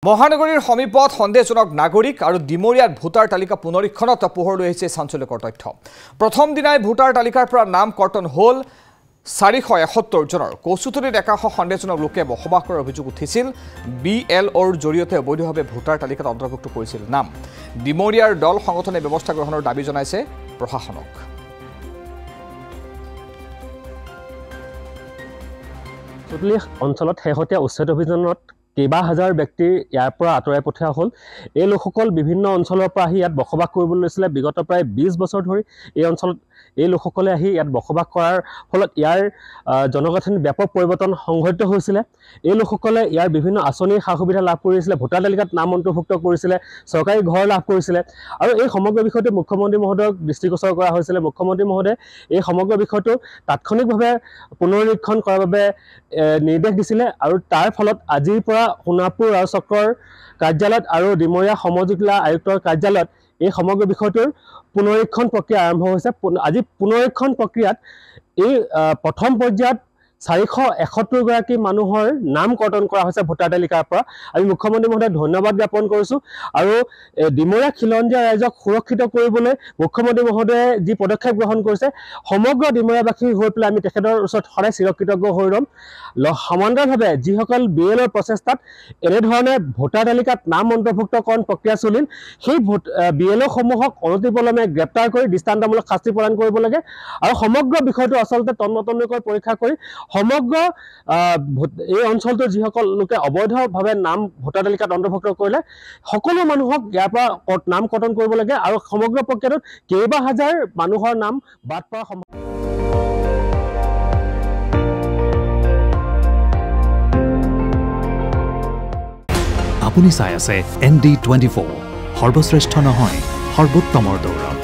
মহানগৰীৰ সমীপত সন্দেহজনক নাগৰিক আৰু ডিমৰিয়াত ভোটাৰ তালিকা পুনৰীক্ষণত পোহৰলৈ আহিছে চাঞ্চল্যকৰ তথ্য। প্ৰথম দিনাই ভোটাৰ তালিকাৰ পৰা নাম কৰ্তন হ'ল 471 জনৰ। কচুতলিত একাংশ সন্দেহজনক লোকে বসবাস কৰাৰ অভিযোগ উঠিছিল। BLOৰ জৰিয়তে অবৈধভাৱে ভোটাৰ তালিকাত অন্তৰ্ভুক্ত কৰিছিল নাম। ডিমৰিয়াৰ দল সংগঠনে ব্যৱস্থা গ্ৰহণৰ দাবী জনাইছে প্ৰশাসনক। কচুতলি অঞ্চলত শেহতীয়া উচ্ছেদ অভিযানত কেইবা হাজাৰ ব্যক্তিৰ ইয়াৰ পৰা আঁতৰাই পঠিওৱা হ'ল। এই লোকসকল বিভিন্ন অঞ্চলৰ পৰা আহি ইয়াত বসবাস কৰিবলৈ লৈছিলে। বিগত প্ৰায় 20 বছৰ ধৰি এই অঞ্চলত এই লোকসকলে আহি ইয়াত বসবাস কৰাৰ ফলত ইয়াৰ জনগাঁথনিত ব্যাপক পৰিৱৰ্তন সংঘটিত হৈছিলে। এই লোকসকলে ইয়াৰ বিভিন্ন আঁচনিৰ সা সুবিধা লাভ কৰিছিলে, ভোটাৰ তালিকাত নাম অন্তৰ্ভুক্ত কৰিছিলে, চৰকাৰী ঘৰ লাভ কৰিছিলে আৰু এই সমগ্ৰ বিষয়টো মুখ্যমন্ত্ৰী মহোদয়ক দৃষ্টিগোচৰ কৰা হৈছিলে। মুখ্যমন্ত্ৰী মহোদয়ে এই সমগ্ৰ বিষয়টো তাৎক্ষণিকভাৱে পুনৰীক্ষণ কৰাৰ বাবে নিৰ্দেশ দিছিলে আৰু তাৰ ফলত আজিৰ পৰা সোণাপুৰ ৰাজ চক্ৰৰ কাৰ্যালয়ত আৰু ডিমৰীয়া সমজিলা আয়ুক্তৰ কাৰ্যালয়ত এই সমগ্ৰ বিষয়টোৰ পুনৰীক্ষণ প্ৰক্ৰিয়া আৰম্ভ হৈছে। আজি পুনৰীক্ষণ প্ৰক্ৰিয়াত এই প্ৰথম পৰ্যায়ত 471 গৰাকী মানুহৰ নাম কৰ্তন কৰা হৈছে ভোটাৰ তালিকাৰ পৰা। আমি মুখ্যমন্ত্ৰী মহোদয়ক ধন্যবাদ জ্ঞাপন কৰিছোঁ আৰু ডিমৰীয়া খিলঞ্জীয়া ৰাইজক সুৰক্ষিত কৰিবলৈ মুখ্যমন্ত্ৰী মহোদয়ে যি পদক্ষেপ গ্ৰহণ কৰিছে, সমগ্ৰ ডিমৰীয়াবাসী হৈ পেলাই আমি তেখেতৰ ওচৰত সদায় চিৰকৃতজ্ঞ হৈ ৰ'ম। সমান্তৰালভাৱে যিসকল BLOৰ প্ৰচেষ্টাত এনেধৰণে ভোটাৰ তালিকাত নাম অন্তৰ্ভুক্তকৰণ প্ৰক্ৰিয়া চলিল, সেই BLOসমূহক অনতিপলমে গ্ৰেপ্তাৰ কৰি দৃষ্টান্তমূলক শাস্তি প্ৰদান কৰিব লাগে আৰু সমগ্ৰ বিষয়টো আচলতে তন্নতন্নকৈ পৰীক্ষা কৰি সমগ্ৰ এই অঞ্চলটোৰ যিসকল লোকে অবৈধভাৱে নাম ভোটাৰ তালিকাত অন্তৰ্ভুক্ত কৰিলে সকলো মানুহক ইয়াৰ পৰা নাম কৰ্তন কৰিব লাগে আৰু সমগ্ৰ প্ৰক্ৰিয়াটোত কেইবা হাজাৰ মানুহৰ নাম বাদ পৰা আপুনি চাই আছে ND24 সৰ্বশ্ৰেষ্ঠ নহয় সৰ্বোত্তমৰ দৌৰ।